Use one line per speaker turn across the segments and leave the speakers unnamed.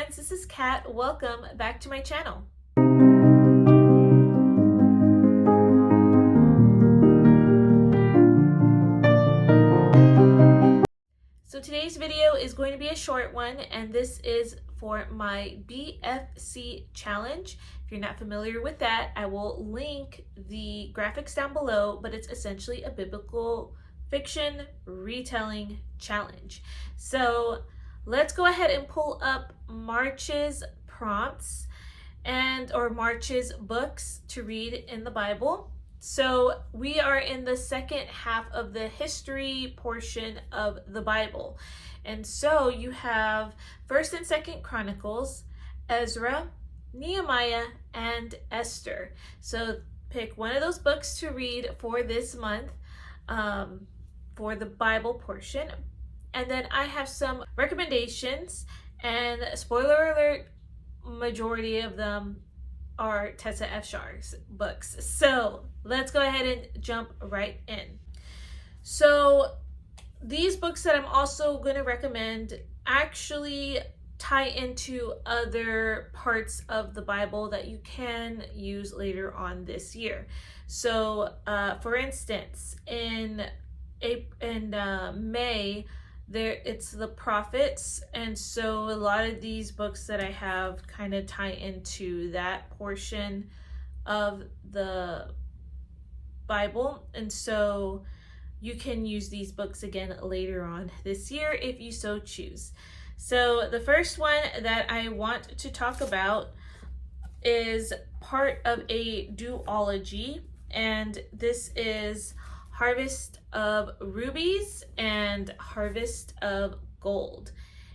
friends, this is Kat. Welcome back to my channel. So today's video is going to be a short one, and this is for my BFC challenge. If you're not familiar with that, I will link the graphics down below, but it's essentially a biblical fiction retelling challenge. So let's go ahead and pull up March's prompts or March's books to read in the Bible. So we are in the second half of the history portion of the Bible. And so you have 1st and 2nd Chronicles, Ezra, Nehemiah, and Esther. So pick one of those books to read for this month for the Bible portion. And then I have some recommendations, and spoiler alert, majority of them are Tessa Afshar's books. So let's go ahead and jump right in. So these books that I'm also going to recommend actually tie into other parts of the Bible that you can use later on this year. So for instance, in May, it's the prophets, and so a lot of these books that I have kind of tie into that portion of the Bible, and so you can use these books again later on this year if you so choose. So the first one that I want to talk about is part of a duology, and this is Harvest of Rubies and Harvest of Gold.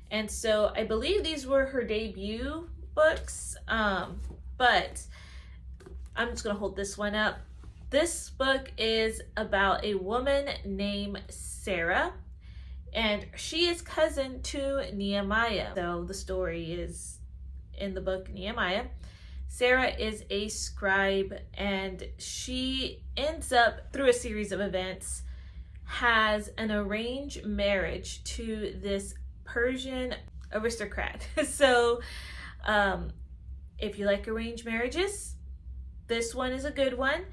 And so I believe these were her debut books, but I'm just gonna hold this one up. This book is about a woman named Sarah, and she is cousin to Nehemiah. So the story is in the book Nehemiah. Sarah is a scribe, and she ends up, through a series of events, has an arranged marriage to this Persian aristocrat. So if you like arranged marriages, this one is a good one.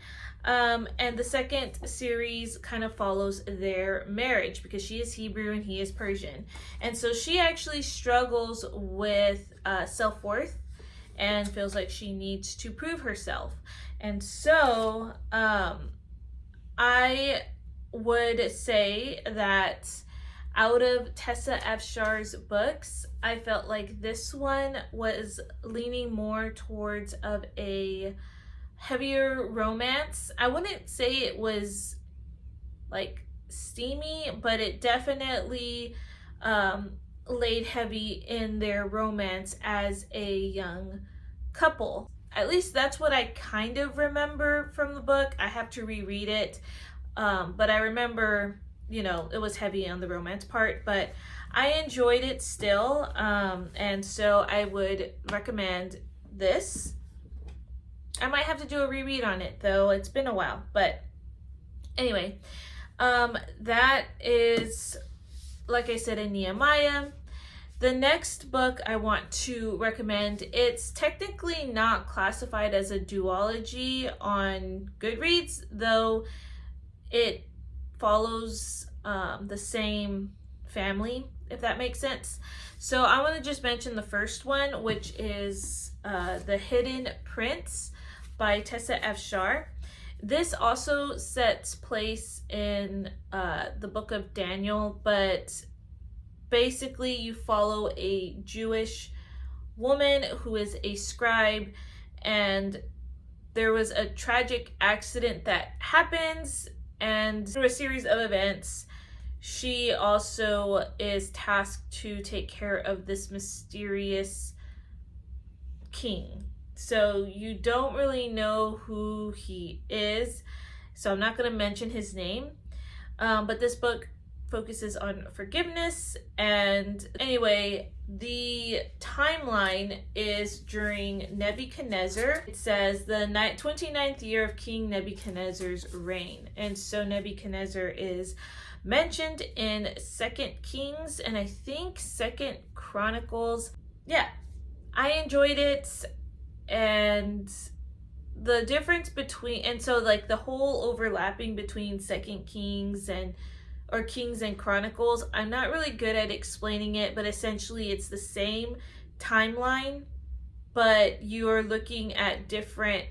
And the second series kind of follows their marriage because she is Hebrew and he is Persian. And so she actually struggles with self-worth and feels like she needs to prove herself. And so I would say that out of Tessa Afshar's books, I felt like this one was leaning more towards of a heavier romance. I wouldn't say it was like steamy, but it definitely laid heavy in their romance as a young couple. At least that's what I kind of remember from the book. I have to reread it, but I remember, it was heavy on the romance part, but I enjoyed it still, and so I would recommend this. I might have to do a reread on it though, it's been a while, but anyway, that is, like I said, in Nehemiah. The next book I want to recommend, it's technically not classified as a duology on Goodreads, though it follows the same family, if that makes sense. So I want to just mention the first one, which is The Hidden Prince by Tessa Afshar. This also sets place in the book of Daniel, but basically you follow a Jewish woman who is a scribe, and there was a tragic accident that happens, and through a series of events she also is tasked to take care of this mysterious king. So you don't really know who he is, so I'm not going to mention his name, but this book focuses on forgiveness. And anyway, the timeline is during Nebuchadnezzar. It says the 29th year of King Nebuchadnezzar's reign, and so Nebuchadnezzar is mentioned in 2nd Kings and I think 2nd Chronicles. Yeah, I enjoyed it, and the difference between, and so like the whole overlapping between Second Kings and or Kings and Chronicles, I'm not really good at explaining it, but essentially it's the same timeline, but you're looking at different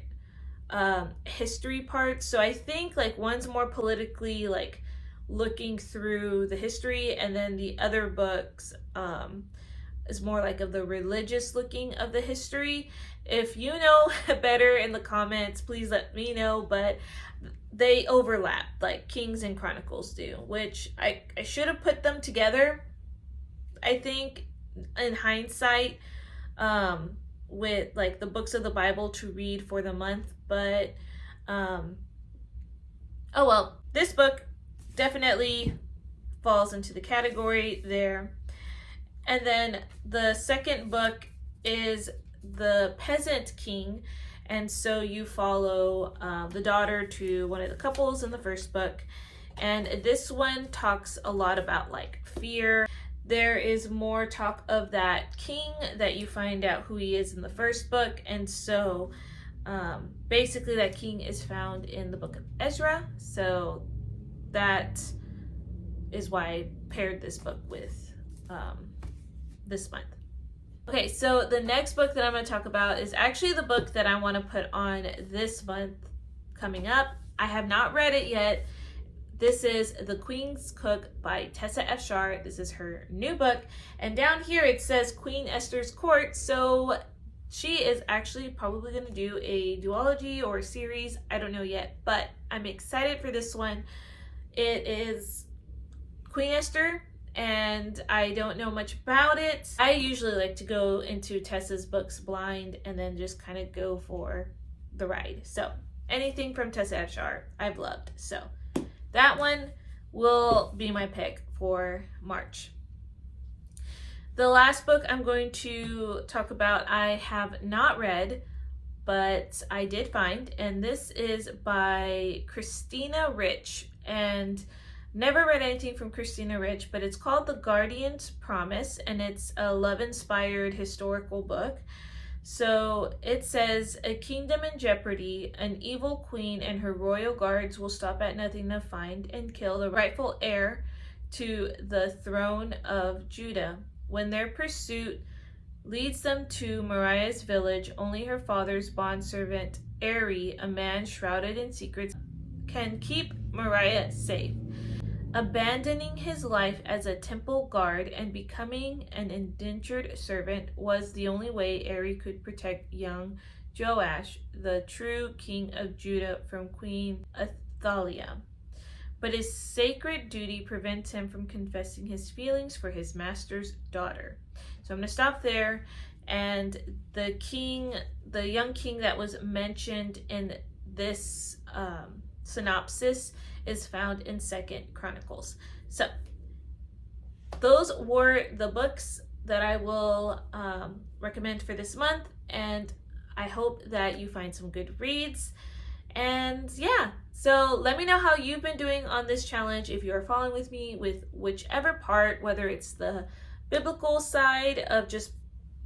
history parts. So I think like one's more politically like looking through the history, and then the other books is more like of the religious looking of the history. If you know better in the comments, please let me know, but they overlap like Kings and Chronicles do, which I should have put them together, I think, in hindsight, with like the books of the Bible to read for the month. But oh well, this book definitely falls into the category there. And then the second book is The Peasant King, and so you follow the daughter to one of the couples in the first book, and this one talks a lot about like fear. There is more talk of that king that you find out who he is in the first book, and so basically that king is found in the book of Ezra, so that is why I paired this book with this month. Okay, so the next book that I'm going to talk about is actually the book that I want to put on this month coming up. I have not read it yet. This is The Queen's Cook by Tessa F. Shar. This is her new book. And down here it says Queen Esther's Court. So she is actually probably going to do a duology or a series. I don't know yet, but I'm excited for this one. It is Queen Esther, and I don't know much about it. I usually like to go into Tessa's books blind and then just kind of go for the ride. So anything from Tessa F. Shar, I've loved. So that one will be my pick for March. The last book I'm going to talk about, I have not read, but I did find, and this is by Christina Rich. And never read anything from Christina Rich, but it's called The Guardian's Promise, and it's a love-inspired historical book. So it says, a kingdom in jeopardy, an evil queen and her royal guards will stop at nothing to find and kill the rightful heir to the throne of Judah. When their pursuit leads them to Mariah's village, only her father's bondservant, Eri, a man shrouded in secrets, can keep Mariah safe. Abandoning his life as a temple guard and becoming an indentured servant was the only way Eri could protect young Joash, the true king of Judah, from Queen Athaliah. But his sacred duty prevents him from confessing his feelings for his master's daughter. So I'm going to stop there. And the king, the young king that was mentioned in this synopsis is found in Second Chronicles. So those were the books that I will recommend for this month, and I hope that you find some good reads. And yeah, so let me know how you've been doing on this challenge, if you are following with me with whichever part, whether it's the biblical side of just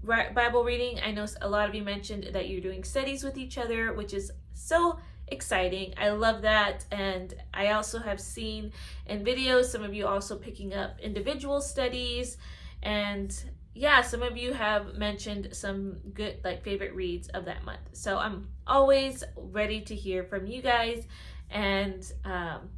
Bible reading. I know a lot of you mentioned that you're doing studies with each other, which is so exciting. I love that. And I also have seen in videos some of you also picking up individual studies, and yeah, some of you have mentioned some good like favorite reads of that month. So I'm always ready to hear from you guys and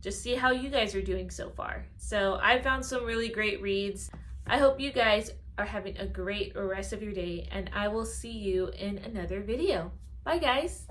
just see how you guys are doing so far. So I found some really great reads. I hope you guys are having a great rest of your day, and I will see you in another video. Bye guys.